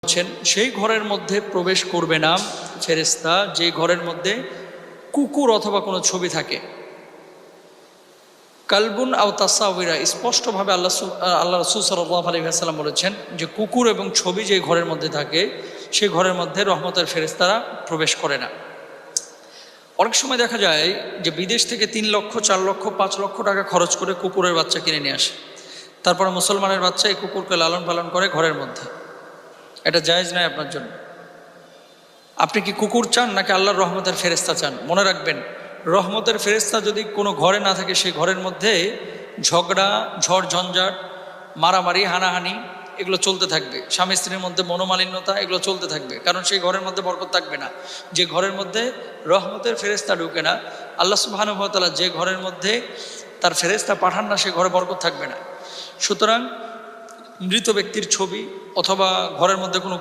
বলছেন, সেই ঘরের মধ্যে প্রবেশ করবে না ফেরেশতা যে ঘরের মধ্যে কুকুর অথবা কোনো ছবি থাকে। কালবুন আও তাসাউরা, স্পষ্টভাবে আল্লাহ রাসূল সাল্লাল্লাহু আলাইহি ওয়াসাল্লাম বলেছেন যে কুকুর এবং ছবি যে ঘরের মধ্যে থাকে সেই ঘরের মধ্যে রহমতের ফেরেশতারা প্রবেশ করে না। অনেক সময় দেখা যায় যে বিদেশ থেকে 3 লক্ষ 4 লক্ষ 5 লক্ষ টাকা খরচ করে কুকুরের বাচ্চা কিনে নিয়ে আসে, তারপরে মুসলমানের বাচ্চা এই কুকুরকে লালন পালন করে ঘরের মধ্যে। এটা জায়েজ নয় আপনার জন্য। আপনি কি কুকুর চান নাকি আল্লাহর রহমতের ফেরেশতা চান? মনে রাখবেন, রহমতের ফেরেশতা যদি কোনো ঘরে না থাকে সেই ঘরের মধ্যে ঝগড়া, ঝড় ঝঞ্ঝাট, মারামারি, হানাহানি এগুলো চলতে থাকবে। স্বামী স্ত্রীর মধ্যে মনোমালিন্যতা এগুলো চলতে থাকবে, কারণ সেই ঘরের মধ্যে বরকত থাকবে না। যে ঘরের মধ্যে রহমতের ফেরেশতা ঢুকে না, আল্লাহ সুবহানাহু ওয়া তাআলা যে ঘরের মধ্যে তার ফেরেশতা পাঠান না, সে ঘরে বরকত থাকবে না। সুতরাং মৃত ব্যক্তির ছবি অথবা ঘরের মধ্যে কোনো